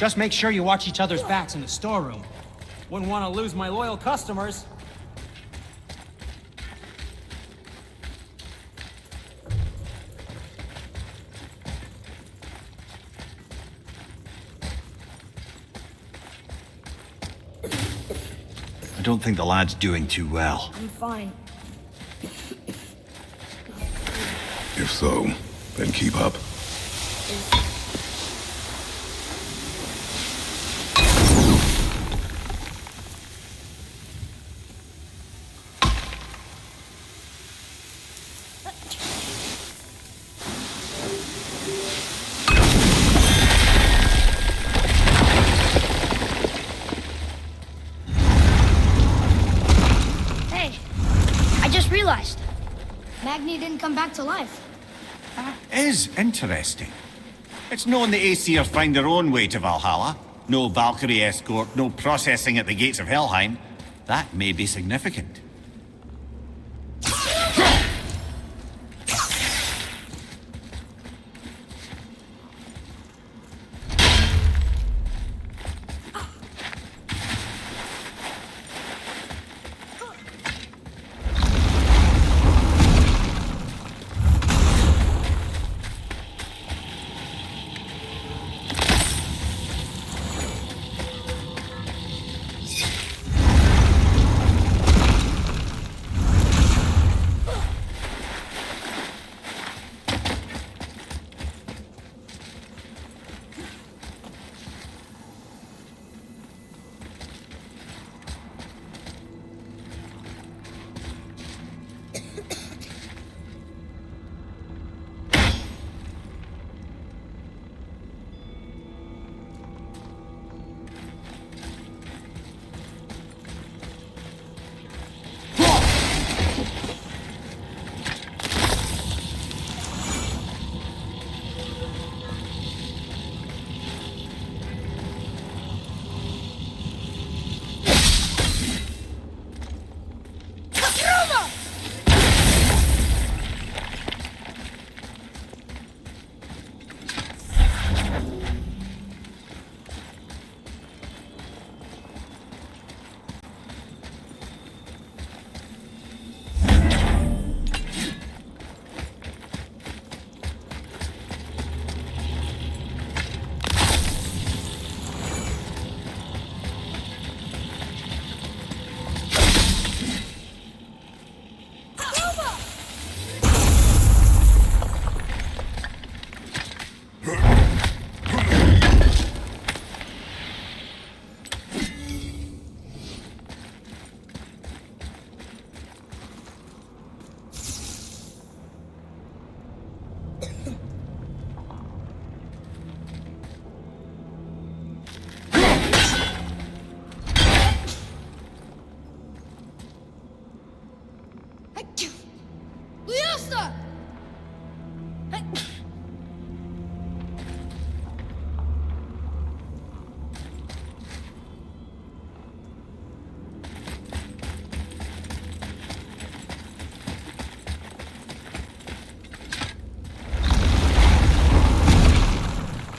Just make sure you watch each other's backs in the storeroom. Wouldn't want to lose my loyal customers. I don't think the lad's doing too well. I'm fine. If so, then keep up. Magni didn't come back to life. That is interesting. It's known the Aesir find their own way to Valhalla. No Valkyrie escort, no processing at the gates of Helheim. That may be significant.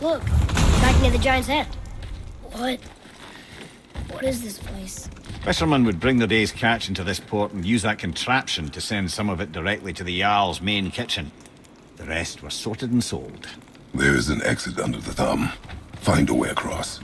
Look, back near the giant's head. What is this place? Fishermen would bring their day's catch into this port and use that contraption to send some of it directly to the Jarl's main kitchen. The rest were sorted and sold. There's an exit under the thumb. Find a way across.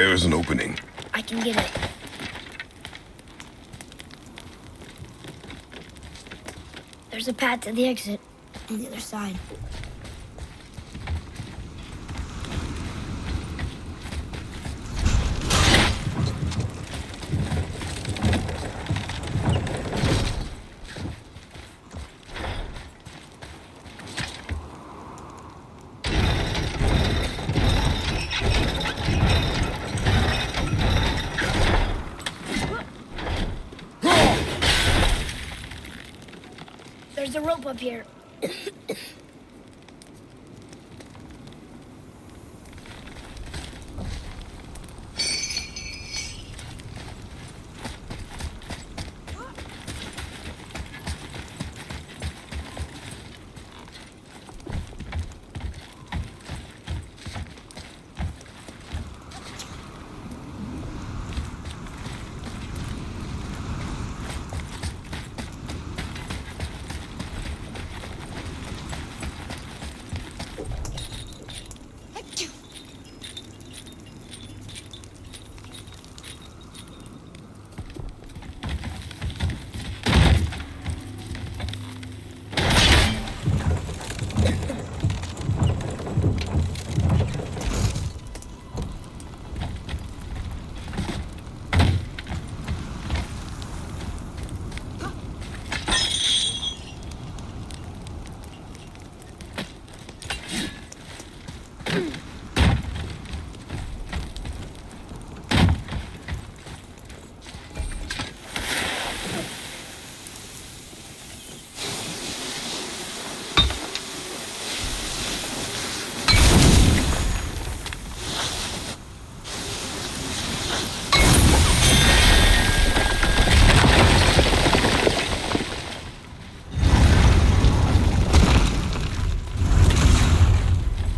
There's an opening. I can get it. There's a path to the exit on the other side. There's a rope up here.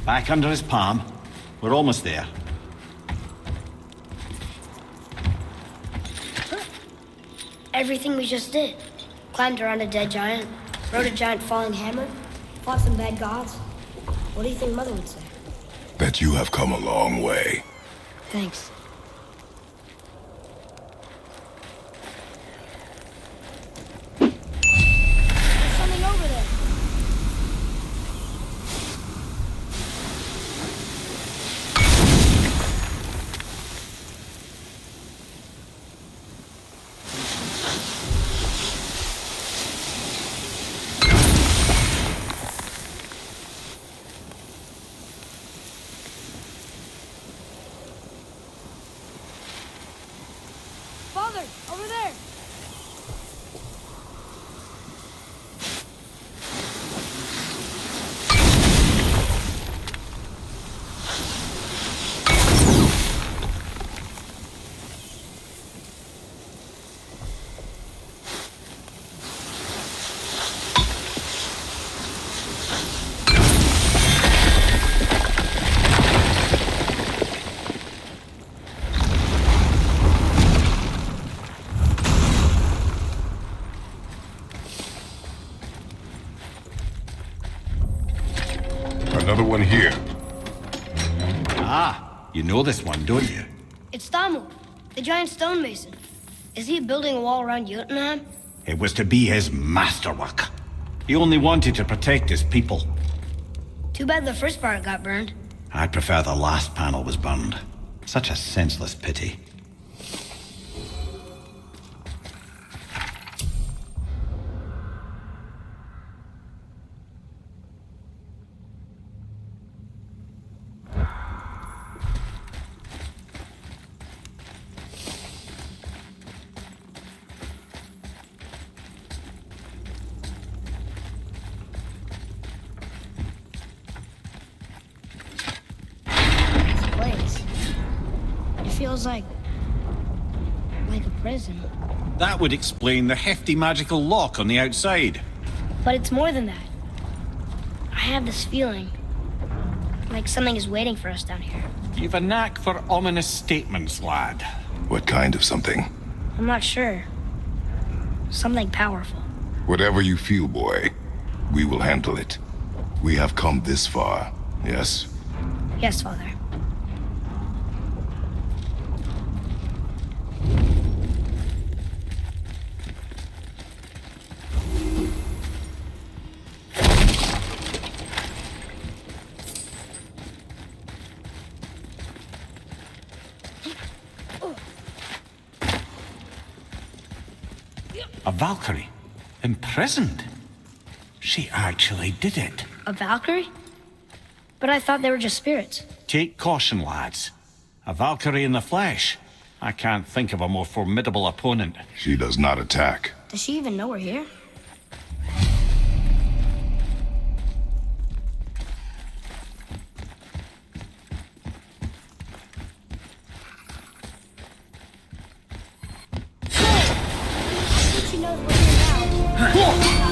Back under his palm. We're almost there. Everything we just did. Climbed around a dead giant, rode a giant falling hammer, fought some bad gods. What do you think Mother would say? Bet you have come a long way. Thanks. There's something over there. Father, over there. Another one here. Ah, you know this one, don't you? It's Thamu, the giant stonemason. Is he building a wall around Jotunheim? It was to be his masterwork. He only wanted to protect his people. Too bad the first part got burned. I prefer the last panel was burned. Such a senseless pity. Feels like a prison. That would explain the hefty magical lock on the outside. But it's more than that. I have this feeling like something is waiting for us down here. You've a knack for ominous statements, lad. What kind of something? I'm not sure. Something powerful. Whatever you feel, boy, we will handle it. We have come this far, yes? Yes, Father. A Valkyrie? Imprisoned? She actually did it. A Valkyrie? But I thought they were just spirits. Take caution, lads. A Valkyrie in the flesh. I can't think of a more formidable opponent. She does not attack. Does she even know we're here? She knows we're here now.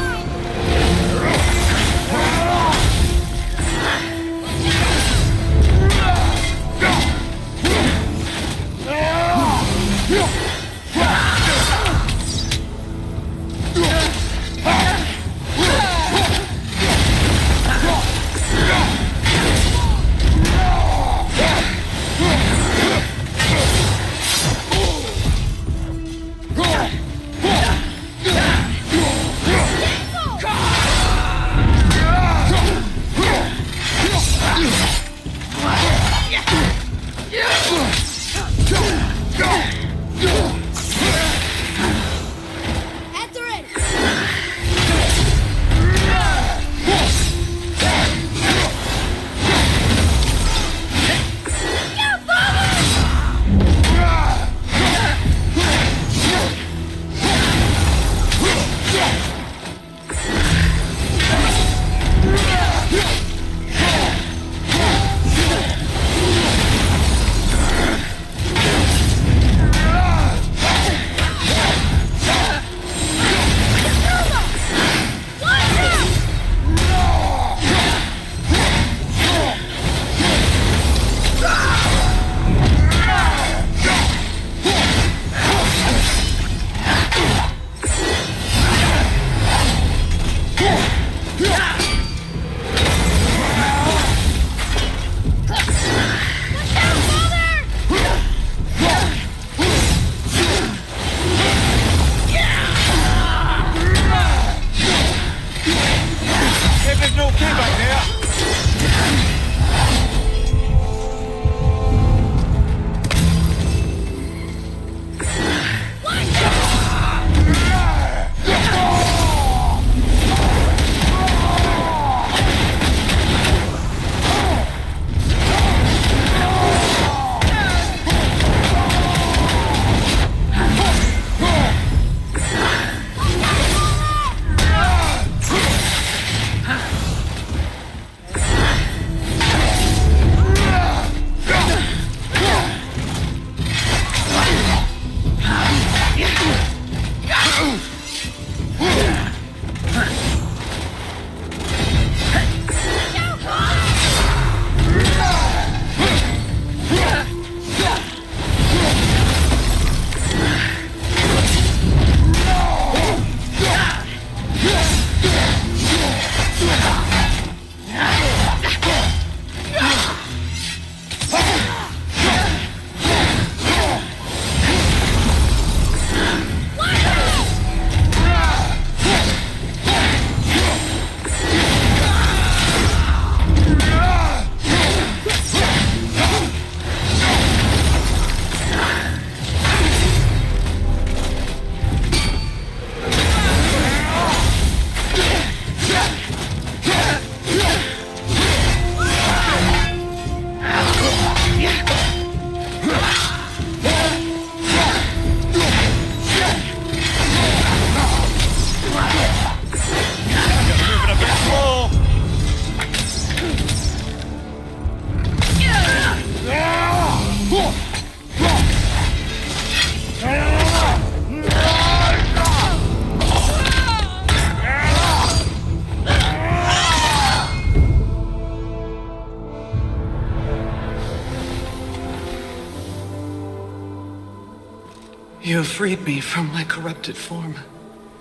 You have freed me from my corrupted form.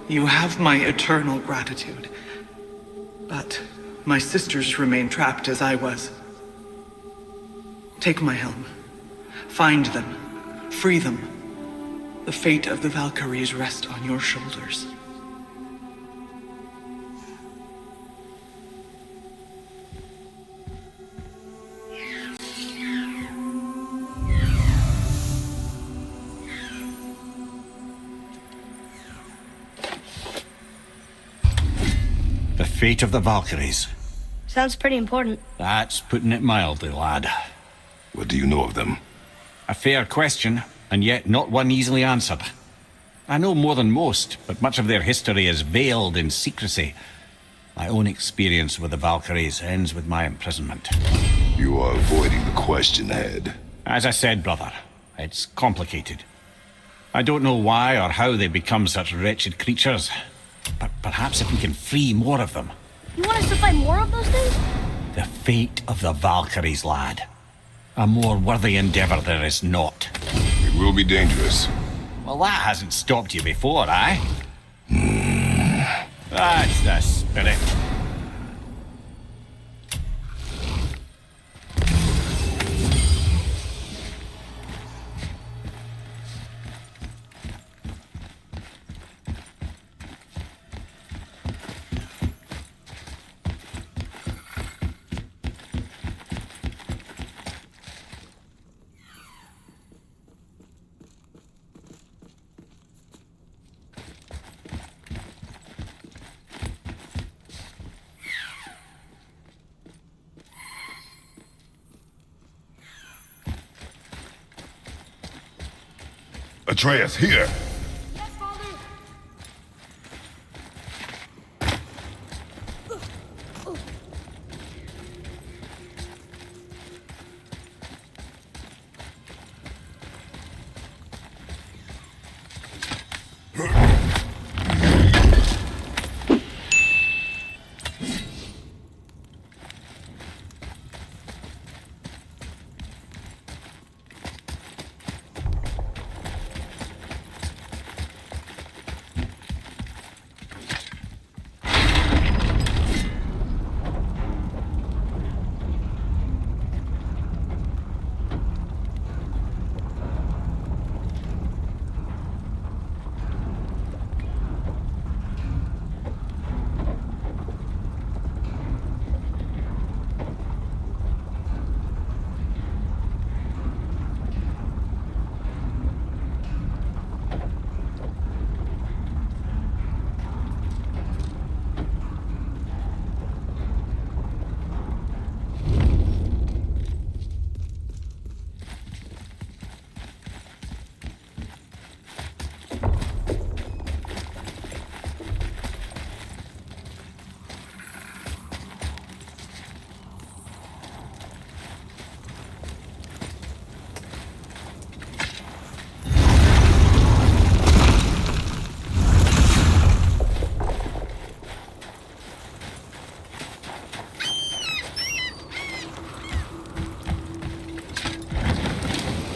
You have my eternal gratitude. But my sisters remain trapped as I was. Take my helm. Find them. Free them. The fate of the Valkyries rests on your shoulders. fate of the Valkyries. Sounds pretty important. That's putting it mildly, lad. What do you know of them? A fair question, and yet not one easily answered. I know more than most, but much of their history is veiled in secrecy. My own experience with the Valkyries ends with my imprisonment. You are avoiding the question, Head. As I said, brother, it's complicated. I don't know why or how they become such wretched creatures, but perhaps if we can free more of them. You want us to fight more of those things? The fate of the Valkyries, lad. A more worthy endeavor there is not. It will be dangerous. Well, that hasn't stopped you before, eh? That's the spirit. Atreus, here! Yes, Father!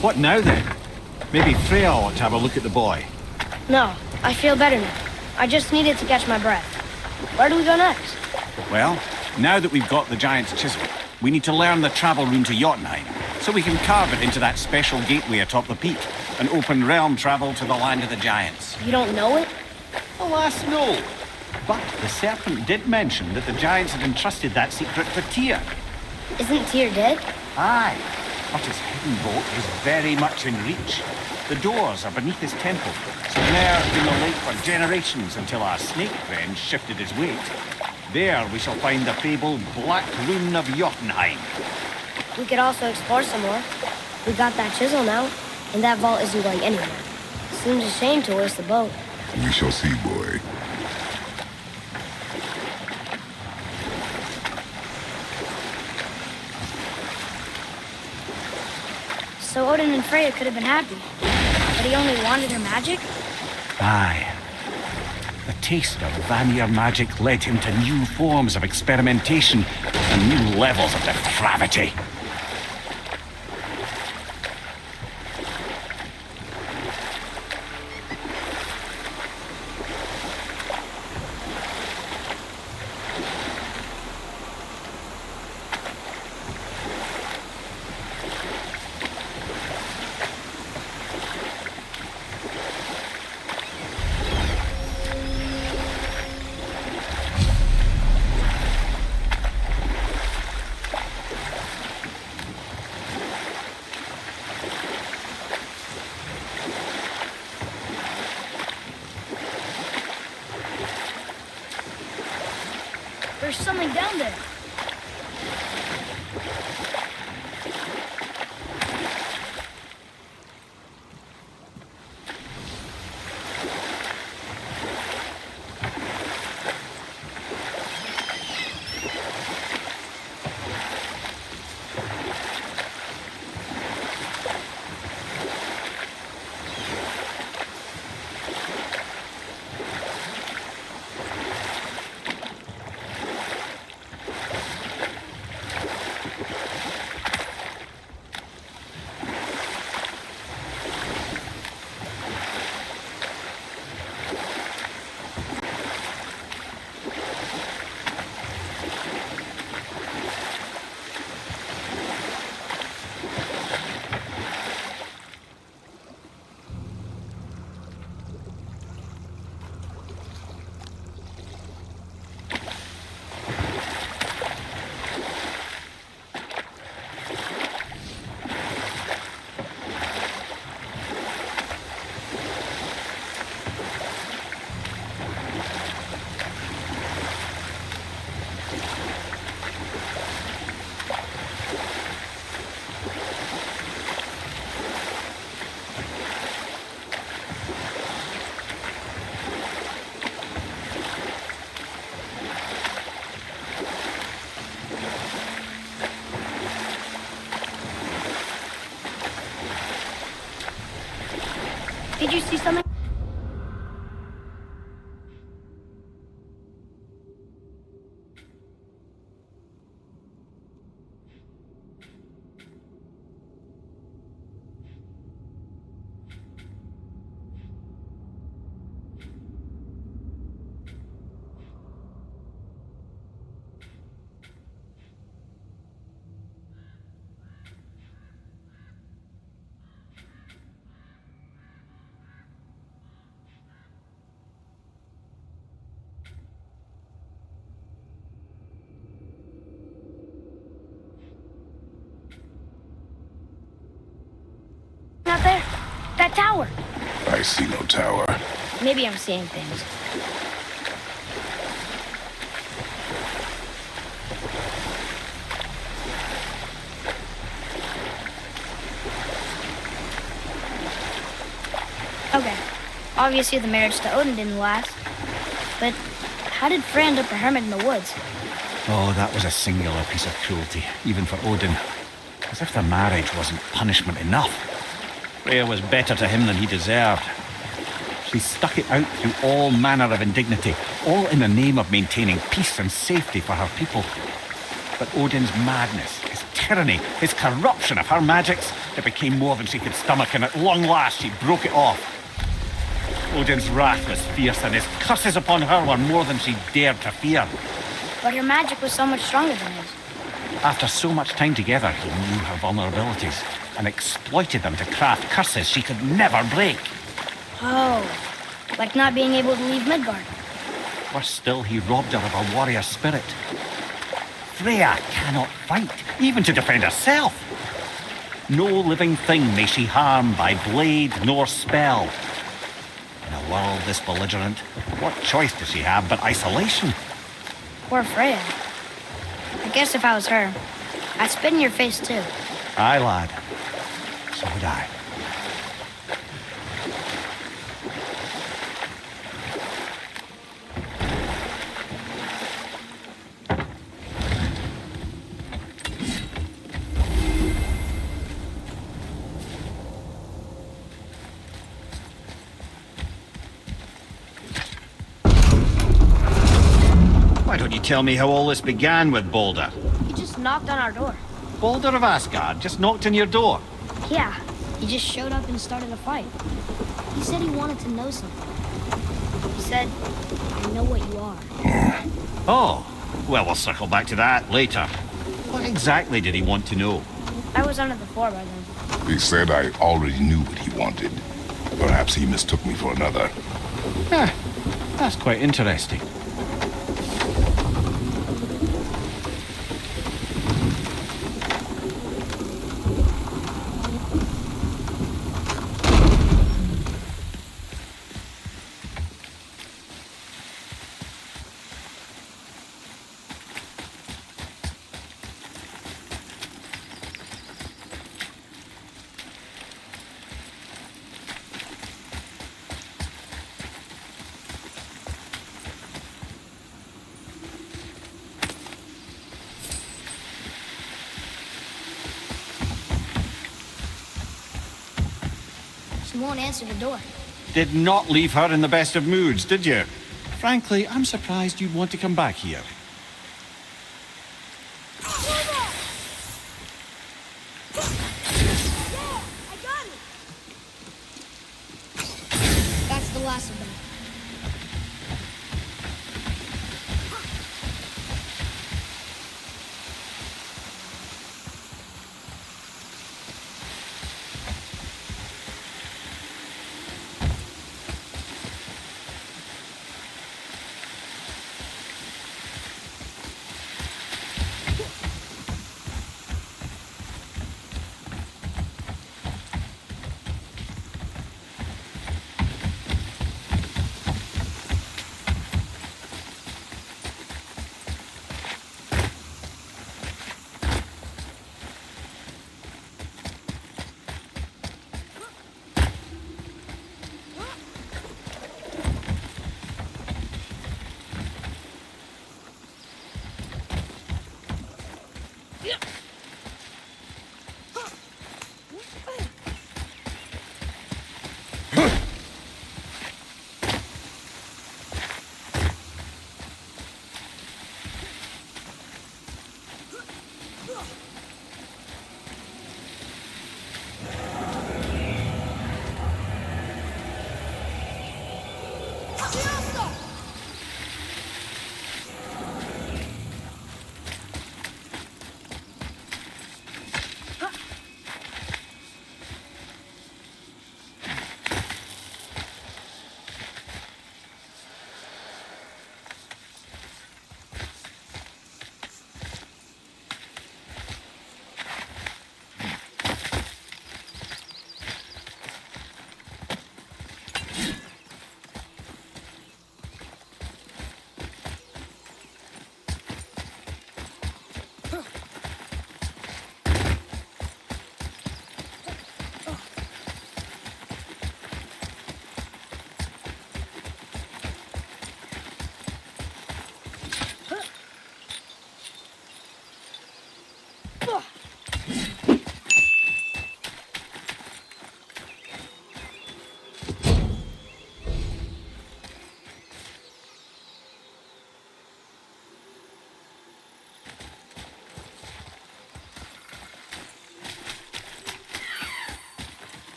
What now then? Maybe Freya ought to have a look at the boy. No, I feel better now. I just needed to catch my breath. Where do we go next? Well, now that we've got the giant's chisel, we need to learn the travel rune to Jotunheim, so we can carve it into that special gateway atop the peak, and open realm travel to the land of the giants. You don't know it? Alas, no. But the serpent did mention that the giants had entrusted that secret to Tyr. Isn't Tyr dead? Aye, but his hidden boat is very much in reach. The doors are beneath his temple, submerged in the lake for generations until our snake friend shifted his weight. There we shall find the fabled Black Rune of Jotunheim. We could also explore some more. We got that chisel now, and that vault isn't going anywhere. Seems a shame to waste the boat. We shall see, boy. So Odin and Freya could have been happy. But he only wanted her magic? Aye. The taste of Vanir magic led him to new forms of experimentation and new levels of depravity. something down there. Did you see something? Out there? That tower. I see no tower. Maybe I'm seeing things. Okay. Obviously the marriage to Odin didn't last. But how did Frey end up a hermit in the woods? Oh, that was a singular piece of cruelty, even for Odin. As if the marriage wasn't punishment enough. Freya was better to him than he deserved. She stuck it out through all manner of indignity, all in the name of maintaining peace and safety for her people. But Odin's madness, his tyranny, his corruption of her magics, it became more than she could stomach, and at long last she broke it off. Odin's wrath was fierce, and his curses upon her were more than she dared to fear. But her magic was so much stronger than his. After so much time together, he knew her vulnerabilities and exploited them to craft curses she could never break. Oh, like not being able to leave Midgard. Worse still, he robbed her of her warrior spirit. Freya cannot fight, even to defend herself. No living thing may she harm by blade nor spell. In a world this belligerent, what choice does she have but isolation? Poor Freya. I guess if I was her, I'd spit in your face too. Aye, lad. So would I. Why don't you tell me how all this began with Balder? He just knocked on our door. Balder of Asgard just knocked on your door. Yeah, he just showed up and started a fight. He said he wanted to know something. He said, I know what you are. Oh, well, we'll circle back to that later. What exactly did he want to know? I was under the floor by then. He said I already knew what he wanted. Perhaps he mistook me for another. That's quite interesting. She won't answer the door. Did not leave her in the best of moods, did you? Frankly, I'm surprised you'd want to come back here. That's the last of them.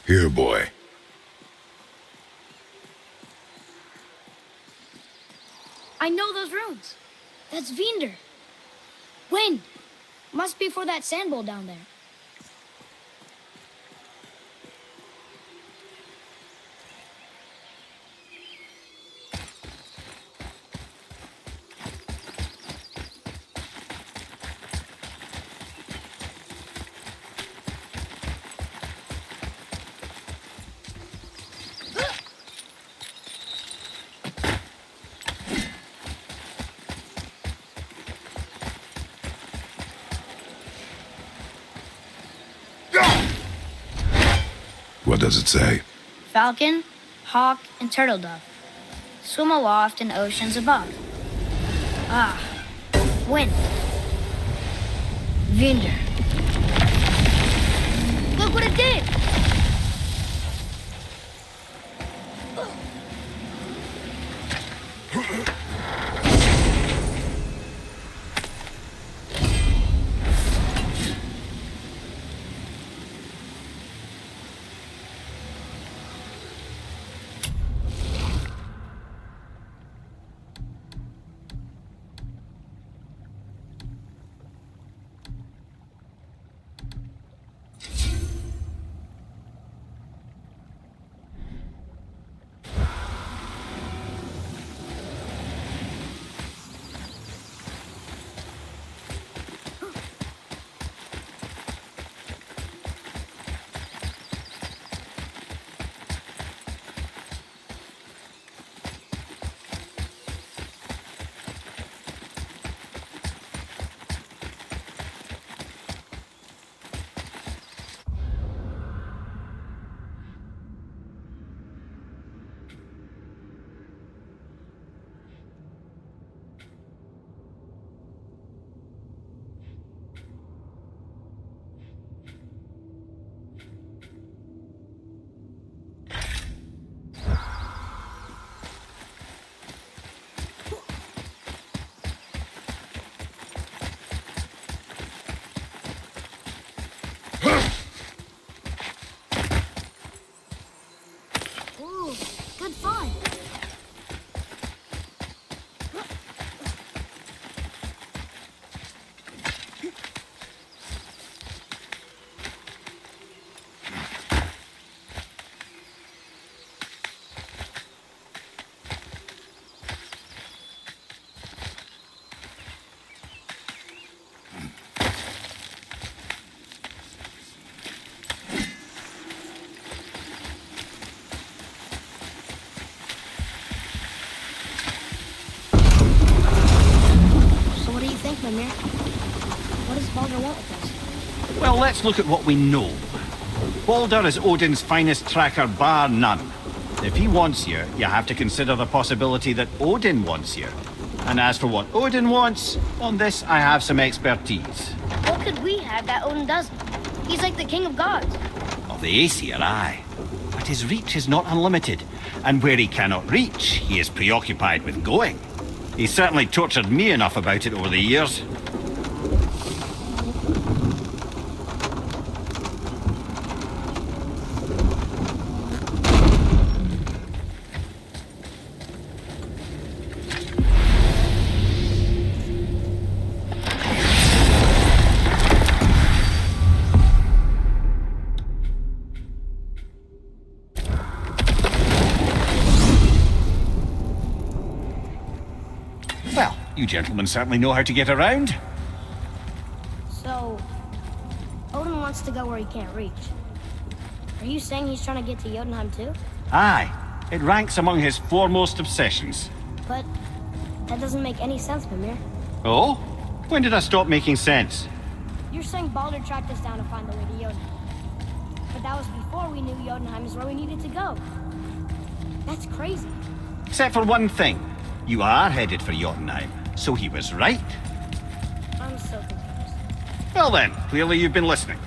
Here, boy. I know those runes. That's Vinder. Wind. Must be for that sand bowl down there. What does it say? Falcon, hawk, and turtle dove. Swim aloft in oceans above. Ah, wind. Vinder. Look what it did! Mimir. What does Baldur want with us? Well, let's look at what we know. Baldur is Odin's finest tracker bar none. If he wants you, you have to consider the possibility that Odin wants you. And as for what Odin wants, on this I have some expertise. What could we have that Odin doesn't? He's like the king of gods. Of the Aesir, aye. But his reach is not unlimited. And where he cannot reach, he is preoccupied with going. He's certainly tortured me enough about it over the years. Well, you gentlemen certainly know how to get around. So, Odin wants to go where he can't reach. Are you saying he's trying to get to Jotunheim too? Aye, it ranks among his foremost obsessions. But that doesn't make any sense, Mimir. Oh? When did I stop making sense? You're saying Baldur tracked us down to find the way to Jotunheim. But that was before we knew Jotunheim is where we needed to go. That's crazy. Except for one thing. You are headed for Jotunheim, so he was right. I'm so confused. Well then, clearly you've been listening.